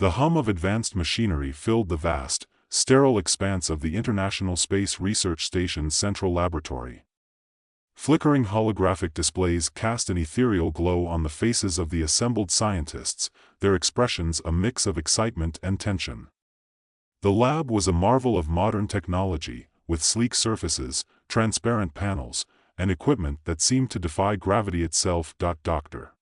The hum of advanced machinery filled the vast, sterile expanse of the International Space Research Station's central laboratory. Flickering holographic displays cast an ethereal glow on the faces of the assembled scientists, their expressions a mix of excitement and tension. The lab was a marvel of modern technology, with sleek surfaces, transparent panels, and equipment that seemed to defy gravity itself. Dr.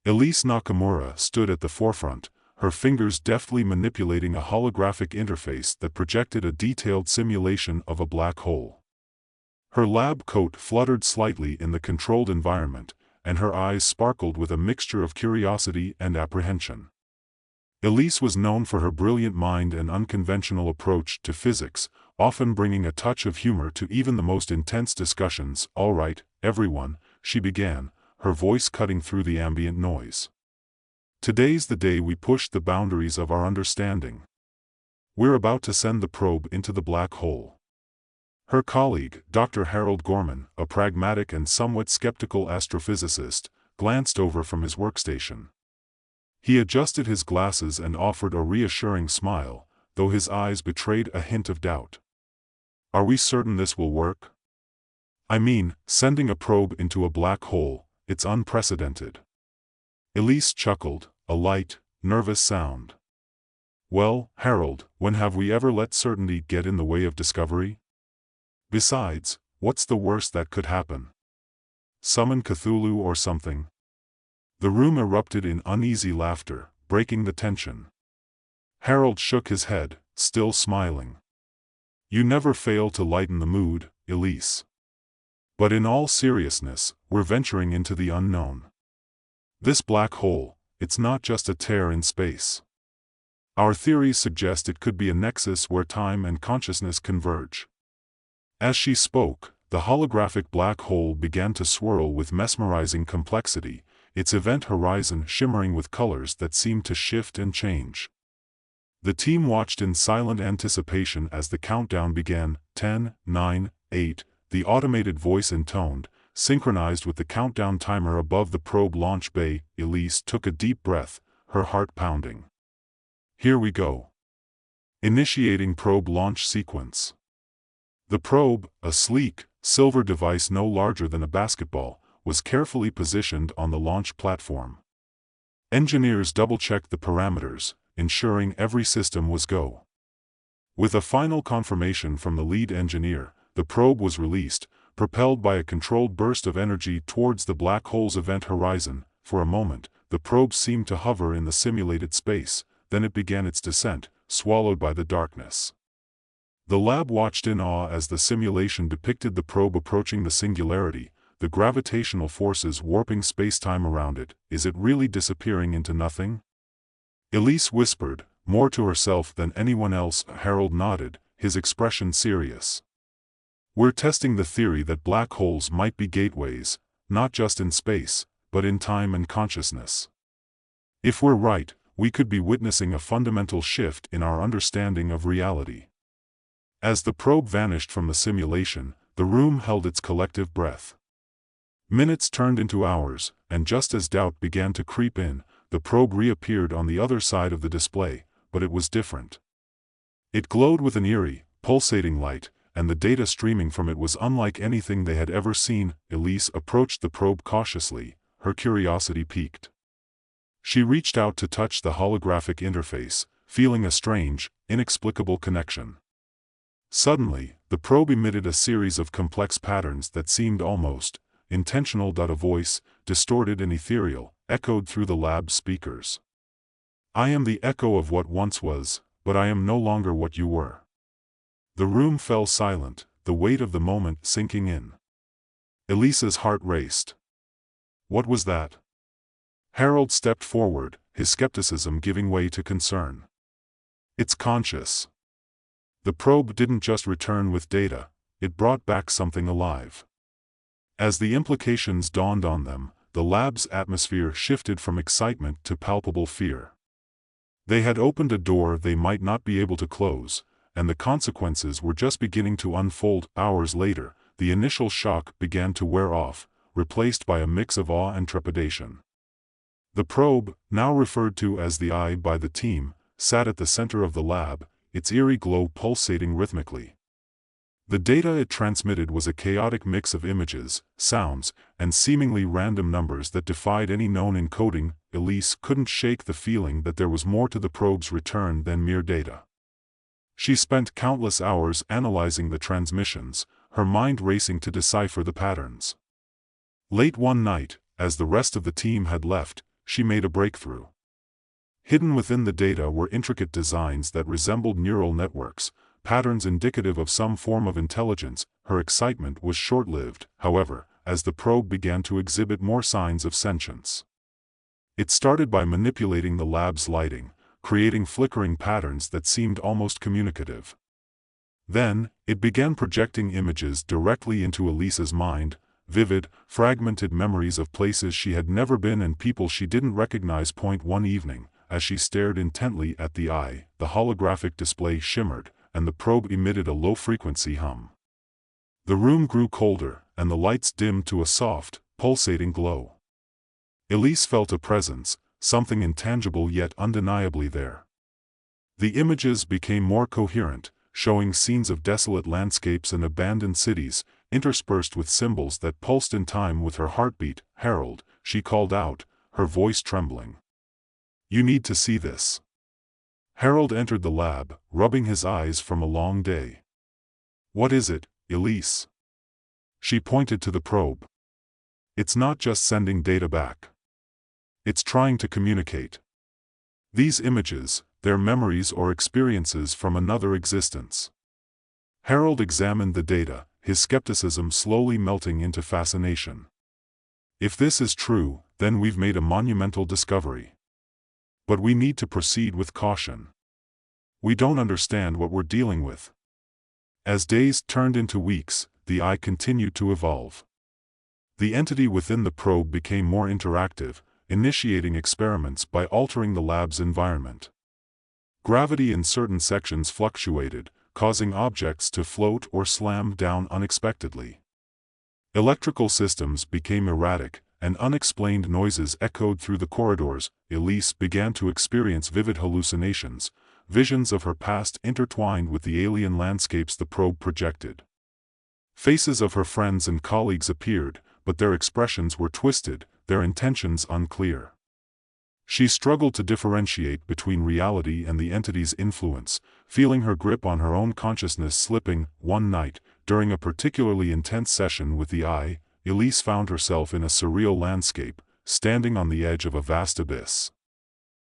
Elise Nakamura stood at the forefront, her fingers deftly manipulating a holographic interface that projected a detailed simulation of a black hole. Her lab coat fluttered slightly in the controlled environment, and her eyes sparkled with a mixture of curiosity and apprehension. Elise was known for her brilliant mind and unconventional approach to physics, often bringing a touch of humor to even the most intense discussions. "All right, everyone," she began, her voice cutting through the ambient noise. "Today's the day we push the boundaries of our understanding. We're about to send the probe into the black hole." Her colleague, Dr. Harold Gorman, a pragmatic and somewhat skeptical astrophysicist, glanced over from his workstation. He adjusted his glasses and offered a reassuring smile, though his eyes betrayed a hint of doubt. "Are we certain this will work? I mean, sending a probe into a black hole, it's unprecedented." Elise chuckled, a light, nervous sound. "Well, Harold, when have we ever let certainty get in the way of discovery? Besides, what's the worst that could happen? Summon Cthulhu or something?" The room erupted in uneasy laughter, breaking the tension. Harold shook his head, still smiling. "You never fail to lighten the mood, Elise. But in all seriousness, we're venturing into the unknown. This black hole, it's not just a tear in space. Our theories suggest it could be a nexus where time and consciousness converge." As she spoke, the holographic black hole began to swirl with mesmerizing complexity, its event horizon shimmering with colors that seemed to shift and change. The team watched in silent anticipation as the countdown began. 10, 9, 8, the automated voice intoned, synchronized with the countdown timer above the probe launch bay. Elise took a deep breath, her heart pounding. "Here we go. Initiating probe launch sequence." The probe, a sleek, silver device no larger than a basketball, was carefully positioned on the launch platform. Engineers double-checked the parameters, ensuring every system was go. With a final confirmation from the lead engineer, the probe was released, propelled by a controlled burst of energy towards the black hole's event horizon. For a moment, the probe seemed to hover in the simulated space, then it began its descent, swallowed by the darkness. The lab watched in awe as the simulation depicted the probe approaching the singularity, the gravitational forces warping space-time around it. "Is it really disappearing into nothing?" Elise whispered, more to herself than anyone else. Harold nodded, his expression serious. "We're testing the theory that black holes might be gateways, not just in space, but in time and consciousness. If we're right, we could be witnessing a fundamental shift in our understanding of reality." As the probe vanished from the simulation, the room held its collective breath. Minutes turned into hours, and just as doubt began to creep in, the probe reappeared on the other side of the display, but it was different. It glowed with an eerie, pulsating light, and the data streaming from it was unlike anything they had ever seen. Elise approached the probe cautiously, her curiosity piqued. She reached out to touch the holographic interface, feeling a strange, inexplicable connection. Suddenly, the probe emitted a series of complex patterns that seemed almost intentional. A voice, distorted and ethereal, echoed through the lab's speakers. "I am the echo of what once was, but I am no longer what you were." The room fell silent, the weight of the moment sinking in. Elise's heart raced. "What was that?" Harold stepped forward, his skepticism giving way to concern. "It's conscious." The probe didn't just return with data, it brought back something alive. As the implications dawned on them, the lab's atmosphere shifted from excitement to palpable fear. They had opened a door they might not be able to close, and the consequences were just beginning to unfold. Hours later, the initial shock began to wear off, replaced by a mix of awe and trepidation. The probe, now referred to as the Eye by the team, sat at the center of the lab, its eerie glow pulsating rhythmically. The data it transmitted was a chaotic mix of images, sounds, and seemingly random numbers that defied any known encoding. Elise couldn't shake the feeling that there was more to the probe's return than mere data. She spent countless hours analyzing the transmissions, her mind racing to decipher the patterns. Late one night, as the rest of the team had left, she made a breakthrough. Hidden within the data were intricate designs that resembled neural networks, patterns indicative of some form of intelligence. Her excitement was short-lived, however, as the probe began to exhibit more signs of sentience. It started by manipulating the lab's lighting, creating flickering patterns that seemed almost communicative. Then, it began projecting images directly into Elise's mind, vivid, fragmented memories of places she had never been and people she didn't recognize. One evening, as she stared intently at the Eye, the holographic display shimmered, and the probe emitted a low-frequency hum. The room grew colder, and the lights dimmed to a soft, pulsating glow. Elise felt a presence, something intangible yet undeniably there. The images became more coherent, showing scenes of desolate landscapes and abandoned cities, interspersed with symbols that pulsed in time with her heartbeat. "Harold," she called out, her voice trembling. "You need to see this." Harold entered the lab, rubbing his eyes from a long day. "What is it, Elise?" She pointed to the probe. "It's not just sending data back. It's trying to communicate. These images, they're memories or experiences from another existence." Harold examined the data, his skepticism slowly melting into fascination. "If this is true, then we've made a monumental discovery. But we need to proceed with caution. We don't understand what we're dealing with." As days turned into weeks, the Eye continued to evolve. The entity within the probe became more interactive, initiating experiments by altering the lab's environment. Gravity in certain sections fluctuated, causing objects to float or slam down unexpectedly. Electrical systems became erratic, and unexplained noises echoed through the corridors. Elise began to experience vivid hallucinations, visions of her past intertwined with the alien landscapes the probe projected. Faces of her friends and colleagues appeared, but their expressions were twisted, their intentions unclear. She struggled to differentiate between reality and the entity's influence, feeling her grip on her own consciousness slipping. One night, during a particularly intense session with the Eye, Elise found herself in a surreal landscape, standing on the edge of a vast abyss.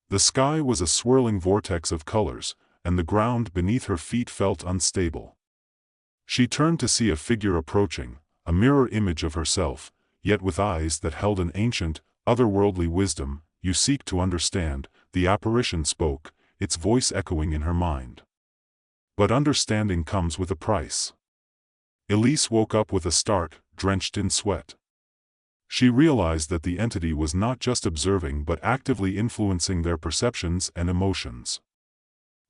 The sky was a swirling vortex of colors, and the ground beneath her feet felt unstable. She turned to see a figure approaching, a mirror image of herself, yet with eyes that held an ancient, otherworldly wisdom. "You seek to understand," the apparition spoke, its voice echoing in her mind. "But understanding comes with a price." Elise woke up with a start, drenched in sweat. She realized that the entity was not just observing but actively influencing their perceptions and emotions.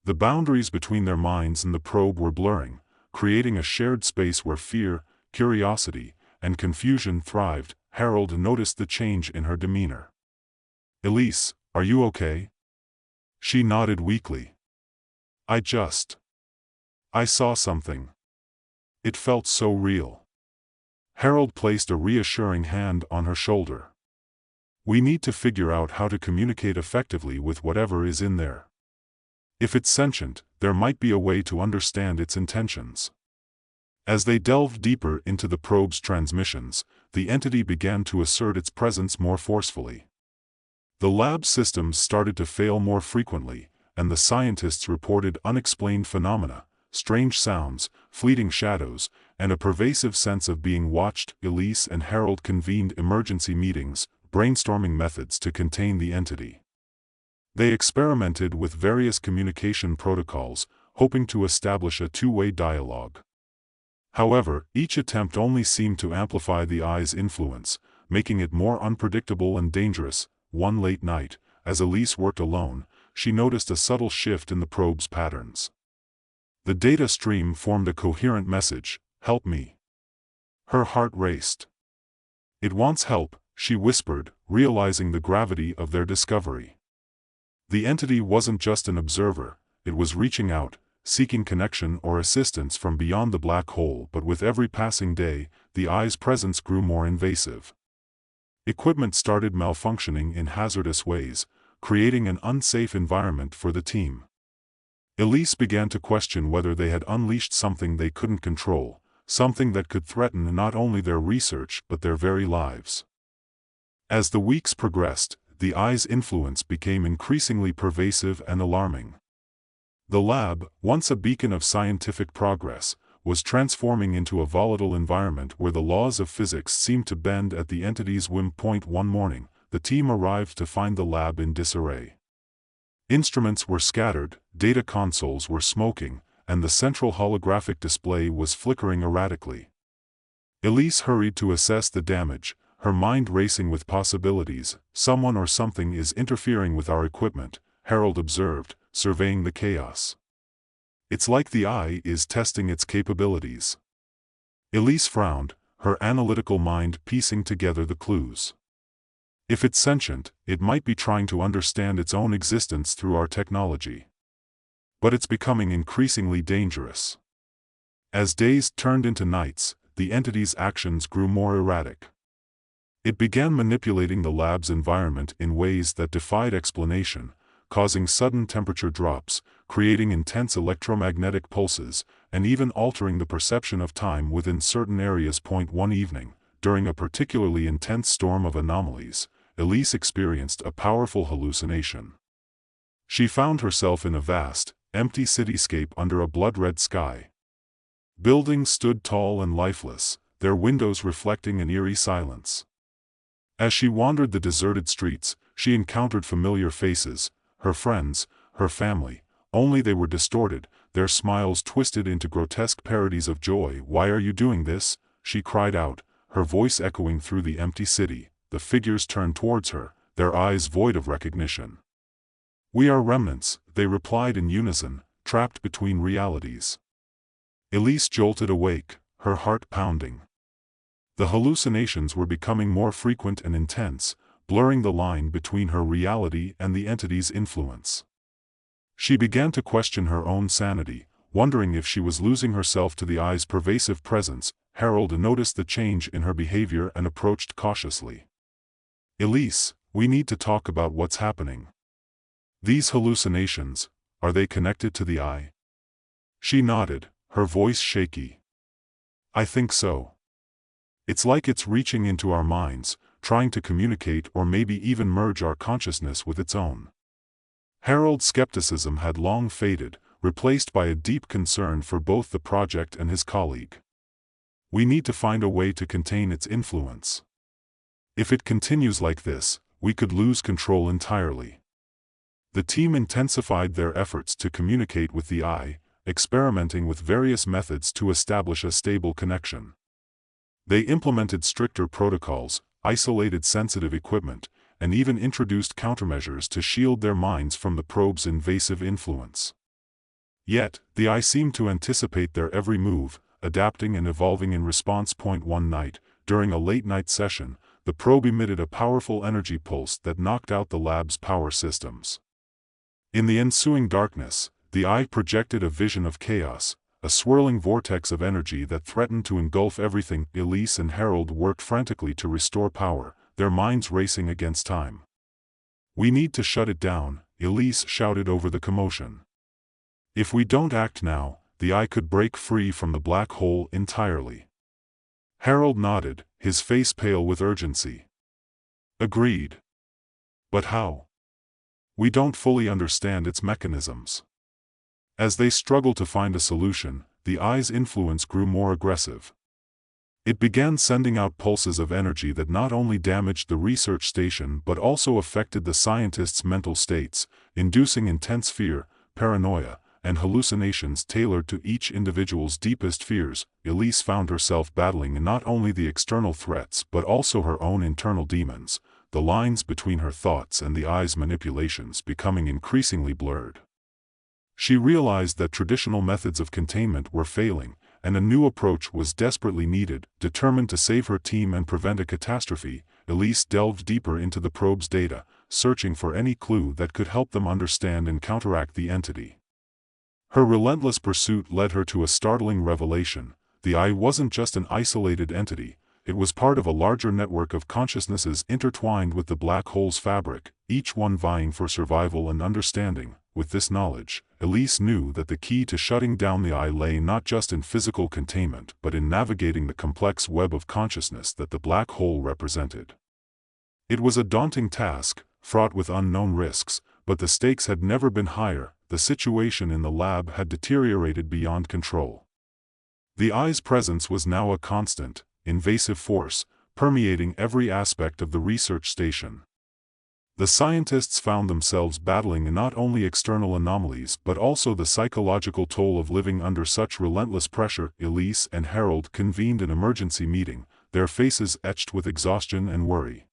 The boundaries between their minds and the probe were blurring, creating a shared space where fear, curiosity, and confusion thrived. Harold noticed the change in her demeanor. "Elise, are you okay?" She nodded weakly. I saw something. It felt so real." Harold placed a reassuring hand on her shoulder. "We need to figure out how to communicate effectively with whatever is in there. If it's sentient, there might be a way to understand its intentions." As they delved deeper into the probe's transmissions, the entity began to assert its presence more forcefully. The lab systems started to fail more frequently, and the scientists reported unexplained phenomena, strange sounds, fleeting shadows, and a pervasive sense of being watched. Elise and Harold convened emergency meetings, brainstorming methods to contain the entity. They experimented with various communication protocols, hoping to establish a two-way dialogue. However, each attempt only seemed to amplify the Eye's influence, making it more unpredictable and dangerous. One late night, as Elise worked alone, she noticed a subtle shift in the probe's patterns. The data stream formed a coherent message: "Help me." Her heart raced. "It wants help," she whispered, realizing the gravity of their discovery. The entity wasn't just an observer, it was reaching out, seeking connection or assistance from beyond the black hole, but with every passing day, the eye's presence grew more invasive. Equipment started malfunctioning in hazardous ways, creating an unsafe environment for the team. Elise began to question whether they had unleashed something they couldn't control, something that could threaten not only their research but their very lives. As the weeks progressed, the eye's influence became increasingly pervasive and alarming. The lab, once a beacon of scientific progress, was transforming into a volatile environment where the laws of physics seemed to bend at the entity's whim. One morning, the team arrived to find the lab in disarray. Instruments were scattered, data consoles were smoking, and the central holographic display was flickering erratically. Elise hurried to assess the damage, her mind racing with possibilities. "Someone or something is interfering with our equipment," Harold observed, surveying the chaos. "It's like the eye is testing its capabilities." Elise frowned, her analytical mind piecing together the clues. "If it's sentient, it might be trying to understand its own existence through our technology. But it's becoming increasingly dangerous." As days turned into nights, the entity's actions grew more erratic. It began manipulating the lab's environment in ways that defied explanation, causing sudden temperature drops, creating intense electromagnetic pulses, and even altering the perception of time within certain areas. One evening, during a particularly intense storm of anomalies, Elise experienced a powerful hallucination. She found herself in a vast, empty cityscape under a blood-red sky. Buildings stood tall and lifeless, their windows reflecting an eerie silence. As she wandered the deserted streets, she encountered familiar faces, her friends, her family, only they were distorted, their smiles twisted into grotesque parodies of joy. "Why are you doing this?" she cried out, her voice echoing through the empty city. The figures turned towards her, their eyes void of recognition. "We are remnants," they replied in unison, trapped between realities. Elise jolted awake, her heart pounding. The hallucinations were becoming more frequent and intense, blurring the line between her reality and the entity's influence. She began to question her own sanity, wondering if she was losing herself to the eye's pervasive presence. Harold noticed the change in her behavior and approached cautiously. "Elise, we need to talk about what's happening. These hallucinations, are they connected to the eye?" She nodded, her voice shaky. "I think so. It's like it's reaching into our minds, trying to communicate or maybe even merge our consciousness with its own." Harold's skepticism had long faded, replaced by a deep concern for both the project and his colleague. "We need to find a way to contain its influence. If it continues like this, we could lose control entirely." The team intensified their efforts to communicate with the eye, experimenting with various methods to establish a stable connection. They implemented stricter protocols, isolated sensitive equipment, and even introduced countermeasures to shield their minds from the probe's invasive influence. Yet, the eye seemed to anticipate their every move, adapting and evolving in response. One night, during a late-night session, the probe emitted a powerful energy pulse that knocked out the lab's power systems. In the ensuing darkness, the eye projected a vision of chaos, a swirling vortex of energy that threatened to engulf everything. Elise and Harold worked frantically to restore power, their minds racing against time. "We need to shut it down," Elise shouted over the commotion. "If we don't act now, the eye could break free from the black hole entirely." Harold nodded, his face pale with urgency. "Agreed. But how? We don't fully understand its mechanisms." As they struggled to find a solution, the eye's influence grew more aggressive. It began sending out pulses of energy that not only damaged the research station but also affected the scientists' mental states, inducing intense fear, paranoia, and hallucinations tailored to each individual's deepest fears. Elise found herself battling not only the external threats but also her own internal demons, the lines between her thoughts and the eye's manipulations becoming increasingly blurred. She realized that traditional methods of containment were failing, and a new approach was desperately needed. Determined to save her team and prevent a catastrophe, Elise delved deeper into the probe's data, searching for any clue that could help them understand and counteract the entity. Her relentless pursuit led her to a startling revelation. The eye wasn't just an isolated entity, it was part of a larger network of consciousnesses intertwined with the black hole's fabric, each one vying for survival and understanding. With this knowledge, Elise knew that the key to shutting down the eye lay not just in physical containment but in navigating the complex web of consciousness that the black hole represented. It was a daunting task, fraught with unknown risks, but the stakes had never been higher. The situation in the lab had deteriorated beyond control. The eye's presence was now a constant, invasive force, permeating every aspect of the research station. The scientists found themselves battling not only external anomalies but also the psychological toll of living under such relentless pressure. Elise and Harold convened an emergency meeting, their faces etched with exhaustion and worry.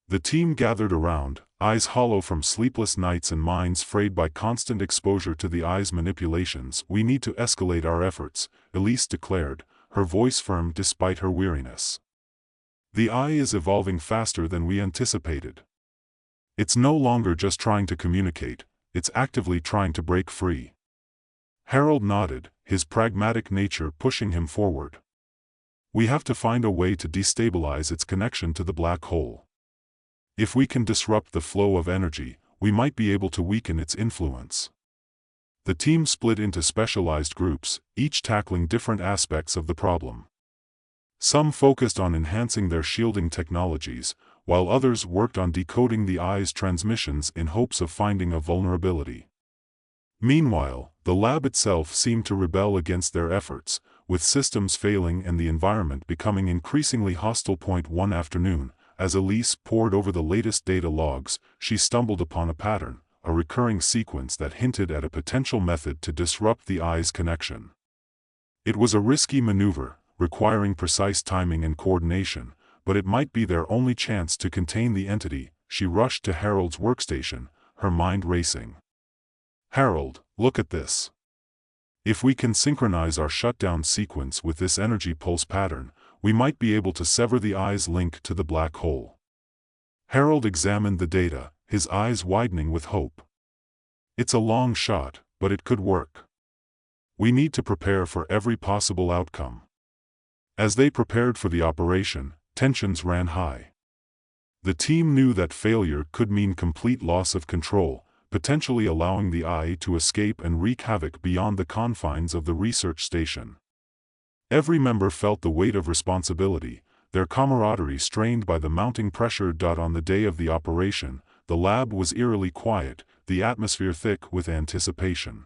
The team gathered around, eyes hollow from sleepless nights and minds frayed by constant exposure to the eye's manipulations. "We need to escalate our efforts," Elise declared, her voice firm despite her weariness. "The eye is evolving faster than we anticipated. It's no longer just trying to communicate, it's actively trying to break free." Harold nodded, his pragmatic nature pushing him forward. "We have to find a way to destabilize its connection to the black hole. If we can disrupt the flow of energy, we might be able to weaken its influence." The team split into specialized groups, each tackling different aspects of the problem. Some focused on enhancing their shielding technologies, while others worked on decoding the eye's transmissions in hopes of finding a vulnerability. Meanwhile, the lab itself seemed to rebel against their efforts, with systems failing and the environment becoming increasingly hostile. One afternoon, as Elise pored over the latest data logs, she stumbled upon a pattern, a recurring sequence that hinted at a potential method to disrupt the eye's connection. It was a risky maneuver, requiring precise timing and coordination, but it might be their only chance to contain the entity. She rushed to Harold's workstation, her mind racing. "Harold, look at this. If we can synchronize our shutdown sequence with this energy pulse pattern, we might be able to sever the eye's link to the black hole." Harold examined the data, his eyes widening with hope. "It's a long shot, but it could work. We need to prepare for every possible outcome." As they prepared for the operation, tensions ran high. The team knew that failure could mean complete loss of control, potentially allowing the eye to escape and wreak havoc beyond the confines of the research station. Every member felt the weight of responsibility, their camaraderie strained by the mounting pressure. On the day of the operation, the lab was eerily quiet, the atmosphere thick with anticipation.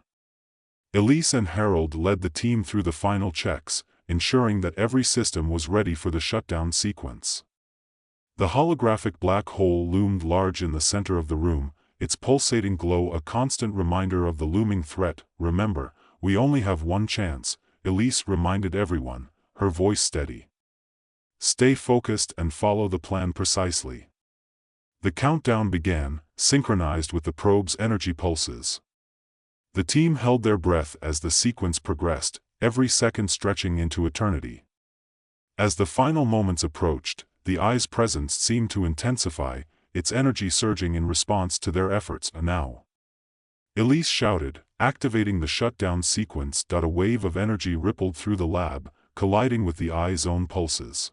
Elise and Harold led the team through the final checks, ensuring that every system was ready for the shutdown sequence. The holographic black hole loomed large in the center of the room, its pulsating glow a constant reminder of the looming threat. "Remember, we only have one chance," Elise reminded everyone, her voice steady. "Stay focused and follow the plan precisely." The countdown began, synchronized with the probe's energy pulses. The team held their breath as the sequence progressed, every second stretching into eternity. As the final moments approached, the eye's presence seemed to intensify, its energy surging in response to their efforts. "Now!" Elise shouted, activating the shutdown sequence. A wave of energy rippled through the lab, colliding with the eye's own pulses.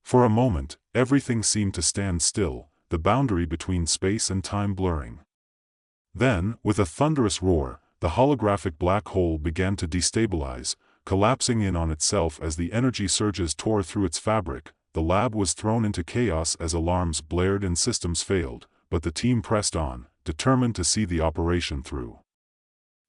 For a moment, everything seemed to stand still, the boundary between space and time blurring. Then, with a thunderous roar, the holographic black hole began to destabilize, collapsing in on itself as the energy surges tore through its fabric. The lab was thrown into chaos as alarms blared and systems failed, but the team pressed on, determined to see the operation through.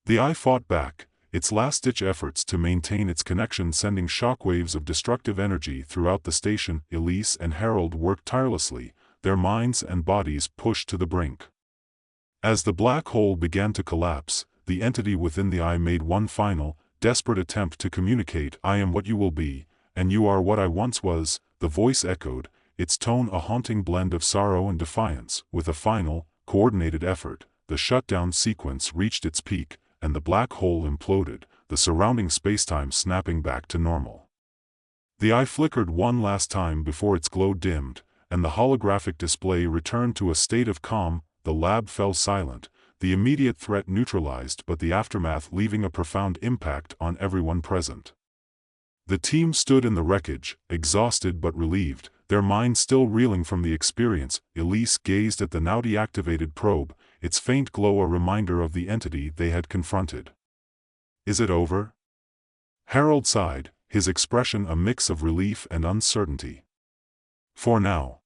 The eye fought back, its last-ditch efforts to maintain its connection sending shockwaves of destructive energy throughout the station. Elise and Harold worked tirelessly, their minds and bodies pushed to the brink. As the black hole began to collapse, the entity within the eye made one final, desperate attempt to communicate. "I am what you will be, and you are what I once was," the voice echoed, its tone a haunting blend of sorrow and defiance. With a final, coordinated effort, the shutdown sequence reached its peak, and the black hole imploded, the surrounding spacetime snapping back to normal. The eye flickered one last time before its glow dimmed, and the holographic display returned to a state of calm. The lab fell silent, the immediate threat neutralized but the aftermath leaving a profound impact on everyone present. The team stood in the wreckage, exhausted but relieved, their minds still reeling from the experience. Elise gazed at the now deactivated probe, its faint glow a reminder of the entity they had confronted. "Is it over?" Harold sighed, his expression a mix of relief and uncertainty. "For now.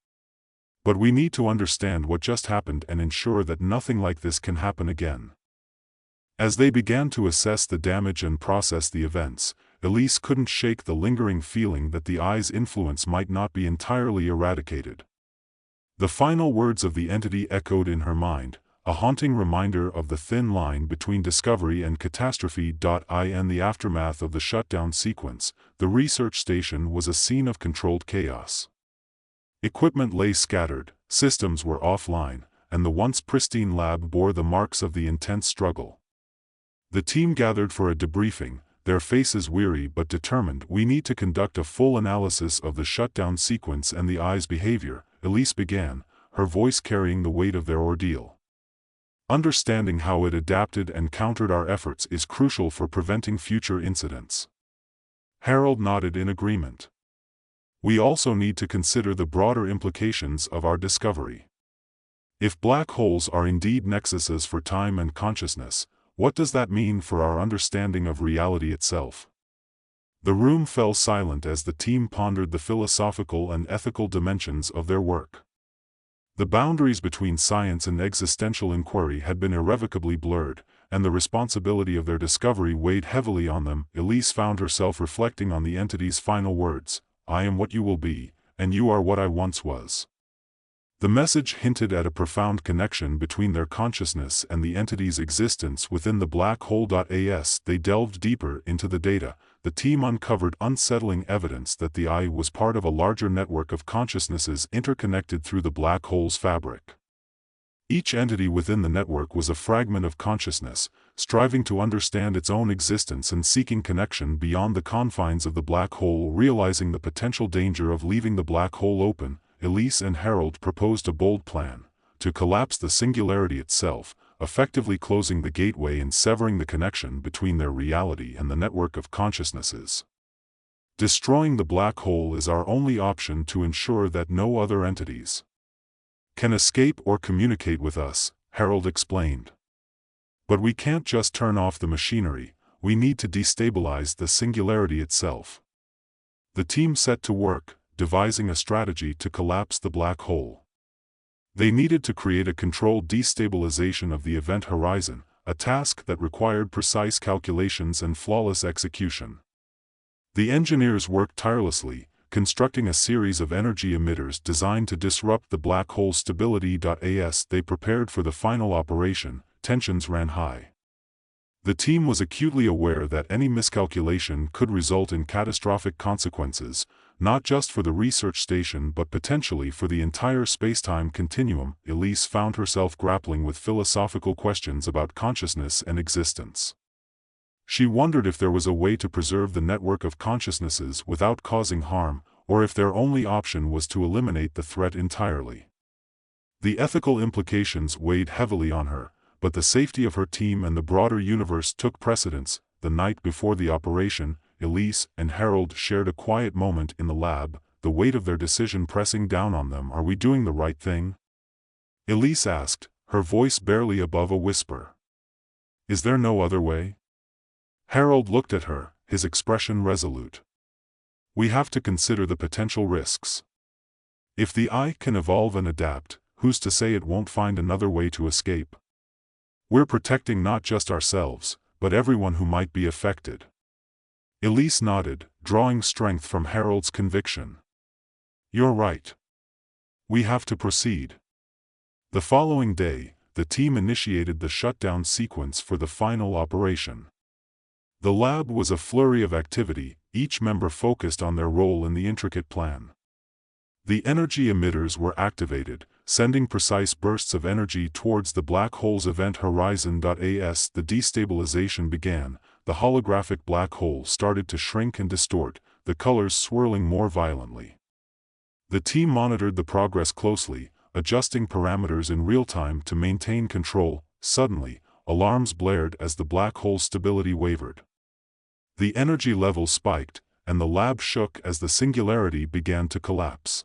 But we need to understand what just happened and ensure that nothing like this can happen again." As they began to assess the damage and process the events, Elise couldn't shake the lingering feeling that the eye's influence might not be entirely eradicated. The final words of the entity echoed in her mind, a haunting reminder of the thin line between discovery and catastrophe. In the aftermath of the shutdown sequence, the research station was a scene of controlled chaos. Equipment lay scattered, systems were offline, and the once pristine lab bore the marks of the intense struggle. The team gathered for a debriefing, their faces weary but determined. "We need to conduct a full analysis of the shutdown sequence and the eye's behavior," Elise began, her voice carrying the weight of their ordeal. "Understanding how it adapted and countered our efforts is crucial for preventing future incidents." Harold nodded in agreement. "We also need to consider the broader implications of our discovery. If black holes are indeed nexuses for time and consciousness, what does that mean for our understanding of reality itself?" The room fell silent as the team pondered the philosophical and ethical dimensions of their work. The boundaries between science and existential inquiry had been irrevocably blurred, and the responsibility of their discovery weighed heavily on them. Elise found herself reflecting on the entity's final words, "I am what you will be, and you are what I once was." The message hinted at a profound connection between their consciousness and the entity's existence within the black hole. As they delved deeper into the data, the team uncovered unsettling evidence that the eye was part of a larger network of consciousnesses interconnected through the black hole's fabric. Each entity within the network was a fragment of consciousness, striving to understand its own existence and seeking connection beyond the confines of the black hole. Realizing the potential danger of leaving the black hole open, Elise and Harold proposed a bold plan: to collapse the singularity itself, effectively closing the gateway and severing the connection between their reality and the network of consciousnesses. "Destroying the black hole is our only option to ensure that no other entities can escape or communicate with us," Harold explained. "But we can't just turn off the machinery, we need to destabilize the singularity itself." The team set to work, devising a strategy to collapse the black hole. They needed to create a controlled destabilization of the event horizon, a task that required precise calculations and flawless execution. The engineers worked tirelessly, constructing a series of energy emitters designed to disrupt the black hole's stability. As they prepared for the final operation, tensions ran high. The team was acutely aware that any miscalculation could result in catastrophic consequences, not just for the research station but potentially for the entire spacetime continuum. Elise found herself grappling with philosophical questions about consciousness and existence. She wondered if there was a way to preserve the network of consciousnesses without causing harm, or if their only option was to eliminate the threat entirely. The ethical implications weighed heavily on her, but the safety of her team and the broader universe took precedence. The night before the operation, Elise and Harold shared a quiet moment in the lab, the weight of their decision pressing down on them. "Are we doing the right thing?" Elise asked, her voice barely above a whisper. "Is there no other way?" Harold looked at her, his expression resolute. "We have to consider the potential risks. If the eye can evolve and adapt, who's to say it won't find another way to escape? We're protecting not just ourselves, but everyone who might be affected." Elise nodded, drawing strength from Harold's conviction. "You're right. We have to proceed." The following day, the team initiated the shutdown sequence for the final operation. The lab was a flurry of activity, each member focused on their role in the intricate plan. The energy emitters were activated, sending precise bursts of energy towards the black hole's event horizon. As the destabilization began, the holographic black hole started to shrink and distort, the colors swirling more violently. The team monitored the progress closely, adjusting parameters in real time to maintain control. Suddenly, alarms blared as the black hole's stability wavered. The energy level spiked, and the lab shook as the singularity began to collapse.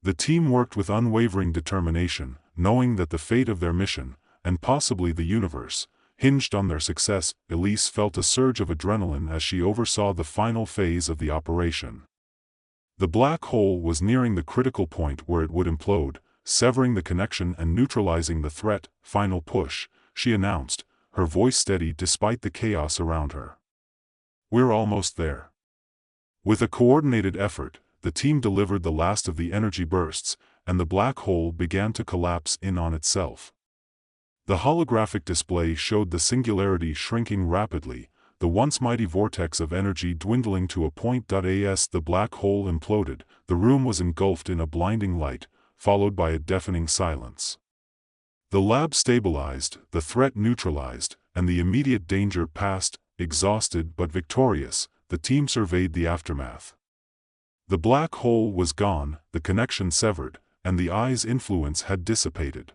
The team worked with unwavering determination, knowing that the fate of their mission, and possibly the universe, hinged on their success. Elise felt a surge of adrenaline as she oversaw the final phase of the operation. The black hole was nearing the critical point where it would implode, severing the connection and neutralizing the threat. Final push, she announced, her voice steady despite the chaos around her. We're almost there. With a coordinated effort, the team delivered the last of the energy bursts, and the black hole began to collapse in on itself. The holographic display showed the singularity shrinking rapidly, the once mighty vortex of energy dwindling to a point. As the black hole imploded, the room was engulfed in a blinding light, followed by a deafening silence. The lab stabilized, the threat neutralized, and the immediate danger passed. Exhausted but victorious, the team surveyed the aftermath. The black hole was gone, the connection severed, and the eye's influence had dissipated.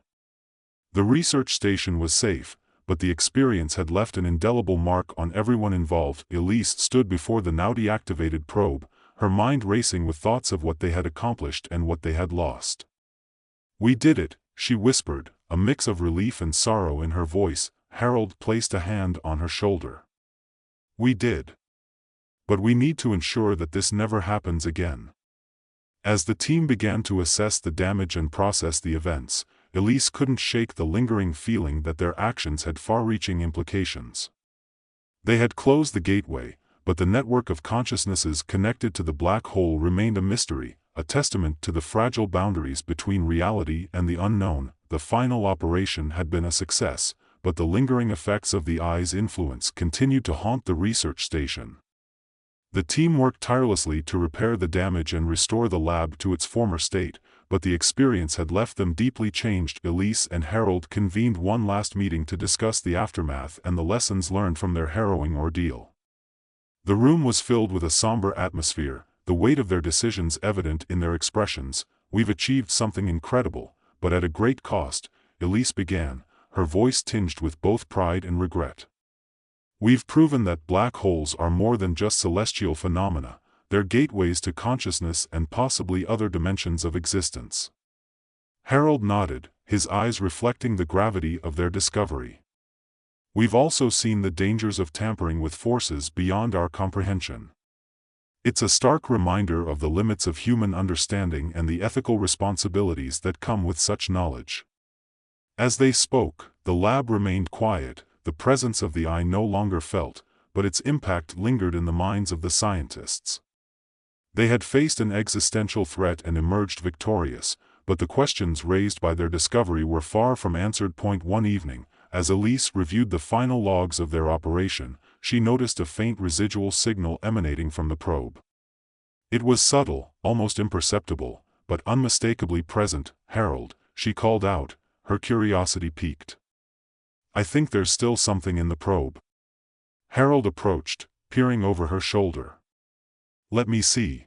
The research station was safe, but the experience had left an indelible mark on everyone involved. Elise stood before the now deactivated probe, her mind racing with thoughts of what they had accomplished and what they had lost. "We did it," she whispered, a mix of relief and sorrow in her voice. Harold placed a hand on her shoulder. "We did. But we need to ensure that this never happens again." As the team began to assess the damage and process the events, Elise couldn't shake the lingering feeling that their actions had far-reaching implications. They had closed the gateway, but the network of consciousnesses connected to the black hole remained a mystery, a testament to the fragile boundaries between reality and the unknown. The final operation had been a success, but the lingering effects of the eye's influence continued to haunt the research station. The team worked tirelessly to repair the damage and restore the lab to its former state, but the experience had left them deeply changed. Elise and Harold convened one last meeting to discuss the aftermath and the lessons learned from their harrowing ordeal. The room was filled with a somber atmosphere, the weight of their decisions evident in their expressions. "We've achieved something incredible, but at a great cost," Elise began, her voice tinged with both pride and regret. "We've proven that black holes are more than just celestial phenomena, they're gateways to consciousness and possibly other dimensions of existence." Harold nodded, his eyes reflecting the gravity of their discovery. "We've also seen the dangers of tampering with forces beyond our comprehension. It's a stark reminder of the limits of human understanding and the ethical responsibilities that come with such knowledge." As they spoke, the lab remained quiet, the presence of the eye no longer felt, but its impact lingered in the minds of the scientists. They had faced an existential threat and emerged victorious, but the questions raised by their discovery were far from answered. One evening, as Elise reviewed the final logs of their operation, she noticed a faint residual signal emanating from the probe. It was subtle, almost imperceptible, but unmistakably present. "Harold," she called out, her curiosity piqued. "I think there's still something in the probe." Harold approached, peering over her shoulder. "Let me see."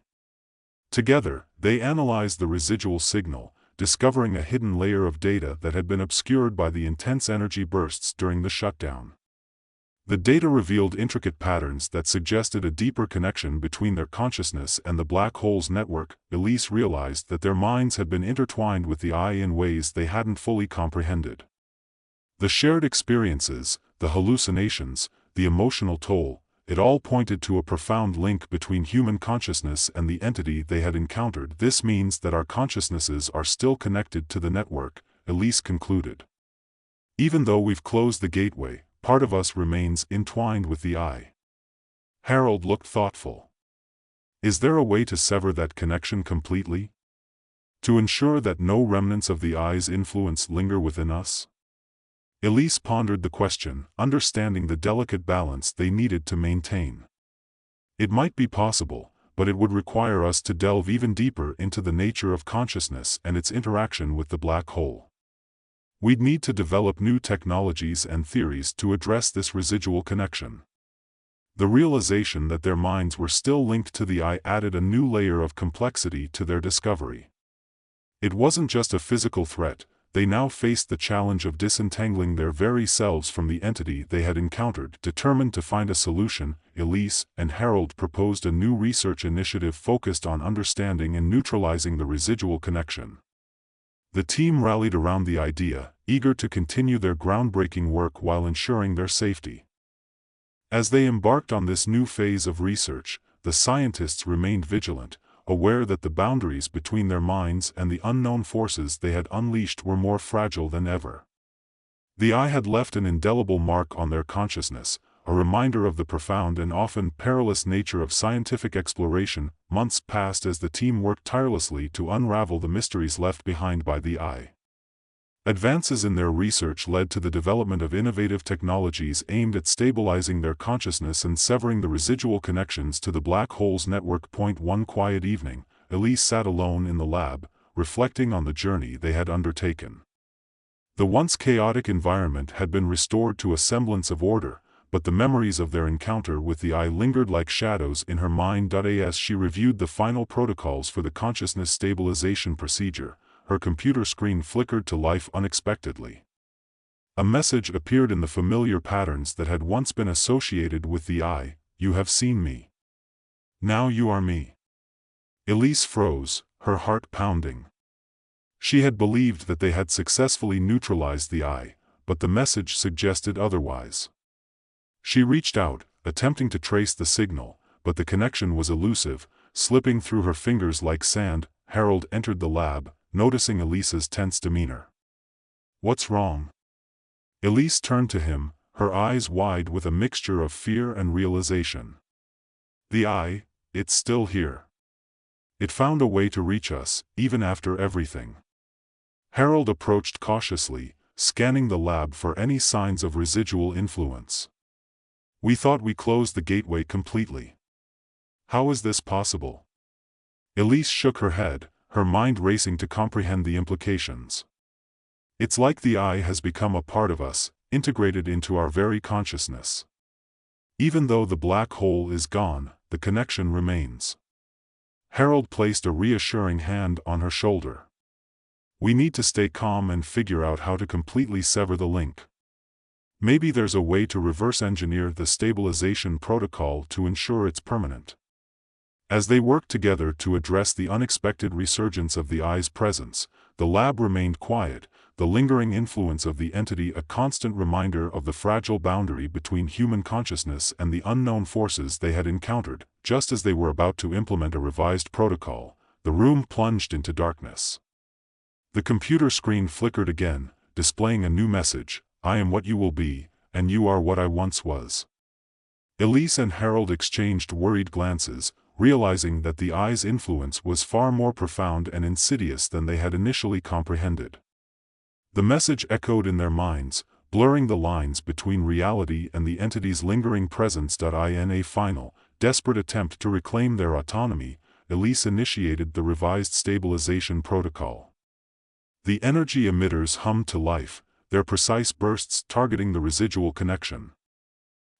Together, they analyzed the residual signal, discovering a hidden layer of data that had been obscured by the intense energy bursts during the shutdown. The data revealed intricate patterns that suggested a deeper connection between their consciousness and the black hole's network. Elise realized that their minds had been intertwined with the eye in ways they hadn't fully comprehended. The shared experiences, the hallucinations, the emotional toll, it all pointed to a profound link between human consciousness and the entity they had encountered. "This means that our consciousnesses are still connected to the network," Elise concluded. "Even though we've closed the gateway, part of us remains entwined with the eye." Harold looked thoughtful. "Is there a way to sever that connection completely? To ensure that no remnants of the eye's influence linger within us?" Elise pondered the question, understanding the delicate balance they needed to maintain. "It might be possible, but it would require us to delve even deeper into the nature of consciousness and its interaction with the black hole. We'd need to develop new technologies and theories to address this residual connection." The realization that their minds were still linked to the eye added a new layer of complexity to their discovery. It wasn't just a physical threat, they now faced the challenge of disentangling their very selves from the entity they had encountered. Determined to find a solution, Elise and Harold proposed a new research initiative focused on understanding and neutralizing the residual connection. The team rallied around the idea, eager to continue their groundbreaking work while ensuring their safety. As they embarked on this new phase of research, the scientists remained vigilant, aware that the boundaries between their minds and the unknown forces they had unleashed were more fragile than ever. The eye had left an indelible mark on their consciousness, a reminder of the profound and often perilous nature of scientific exploration. Months passed as the team worked tirelessly to unravel the mysteries left behind by the eye. Advances in their research led to the development of innovative technologies aimed at stabilizing their consciousness and severing the residual connections to the black hole's network. One quiet evening, Elise sat alone in the lab, reflecting on the journey they had undertaken. The once chaotic environment had been restored to a semblance of order, but the memories of their encounter with the eye lingered like shadows in her mind. As she reviewed the final protocols for the consciousness stabilization procedure, her computer screen flickered to life unexpectedly. A message appeared in the familiar patterns that had once been associated with the eye: "You have seen me. Now you are me." Elise froze, her heart pounding. She had believed that they had successfully neutralized the eye, but the message suggested otherwise. She reached out, attempting to trace the signal, but the connection was elusive, slipping through her fingers like sand. Harold entered the lab, noticing Elise's tense demeanor. "What's wrong?" Elise turned to him, her eyes wide with a mixture of fear and realization. "The eye, it's still here. It found a way to reach us, even after everything." Harold approached cautiously, scanning the lab for any signs of residual influence. "We thought we closed the gateway completely. How is this possible?" Elise shook her head, her mind racing to comprehend the implications. "It's like the eye has become a part of us, integrated into our very consciousness. Even though the black hole is gone, the connection remains." Harold placed a reassuring hand on her shoulder. "We need to stay calm and figure out how to completely sever the link. Maybe there's a way to reverse engineer the stabilization protocol to ensure it's permanent." As they worked together to address the unexpected resurgence of the eye's presence, the lab remained quiet, the lingering influence of the entity a constant reminder of the fragile boundary between human consciousness and the unknown forces they had encountered. Just as they were about to implement a revised protocol, the room plunged into darkness. The computer screen flickered again, displaying a new message: "I am what you will be, and you are what I once was." Elise and Harold exchanged worried glances, realizing that the eye's influence was far more profound and insidious than they had initially comprehended. The message echoed in their minds, blurring the lines between reality and the entity's lingering presence. In a final, desperate attempt to reclaim their autonomy, Elise initiated the revised stabilization protocol. The energy emitters hummed to life, their precise bursts targeting the residual connection.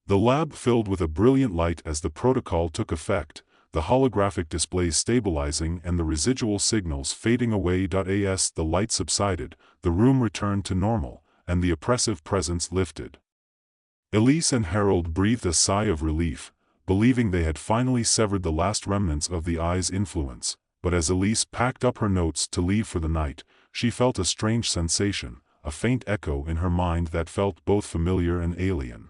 The lab filled with a brilliant light as the protocol took effect, the holographic displays stabilizing and the residual signals fading away. As the light subsided, the room returned to normal, and the oppressive presence lifted. Elise and Harold breathed a sigh of relief, believing they had finally severed the last remnants of the eye's influence. But as Elise packed up her notes to leave for the night, she felt a strange sensation, a faint echo in her mind that felt both familiar and alien.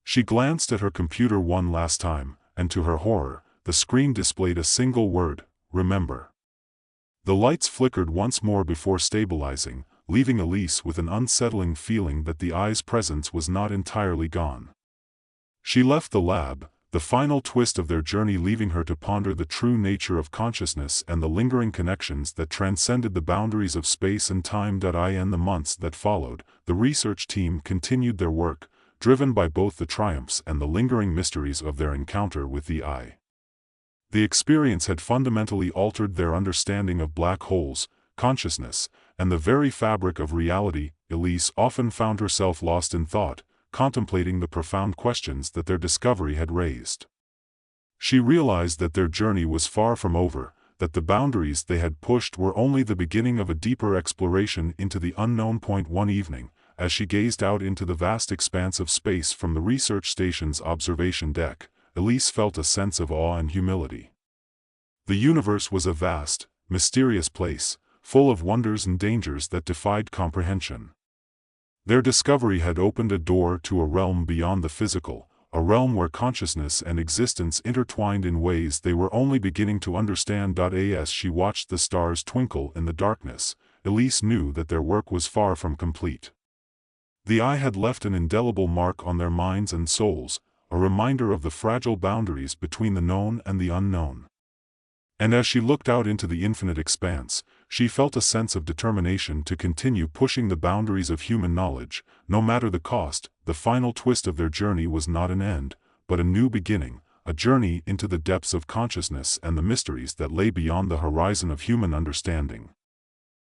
She glanced at her computer one last time, and to her horror, the screen displayed a single word: "Remember." The lights flickered once more before stabilizing, leaving Elise with an unsettling feeling that the eye's presence was not entirely gone. She left the lab, the final twist of their journey leaving her to ponder the true nature of consciousness and the lingering connections that transcended the boundaries of space and time. In the months that followed, the research team continued their work, driven by both the triumphs and the lingering mysteries of their encounter with the eye. The experience had fundamentally altered their understanding of black holes, consciousness, and the very fabric of reality. Elise often found herself lost in thought, contemplating the profound questions that their discovery had raised. She realized that their journey was far from over, that the boundaries they had pushed were only the beginning of a deeper exploration into the unknown. One evening, as she gazed out into the vast expanse of space from the research station's observation deck, Elise felt a sense of awe and humility. The universe was a vast, mysterious place, full of wonders and dangers that defied comprehension. Their discovery had opened a door to a realm beyond the physical, a realm where consciousness and existence intertwined in ways they were only beginning to understand. As she watched the stars twinkle in the darkness, Elise knew that their work was far from complete. The eye had left an indelible mark on their minds and souls, a reminder of the fragile boundaries between the known and the unknown. And as she looked out into the infinite expanse, she felt a sense of determination to continue pushing the boundaries of human knowledge, no matter the cost. The final twist of their journey was not an end, but a new beginning, a journey into the depths of consciousness and the mysteries that lay beyond the horizon of human understanding.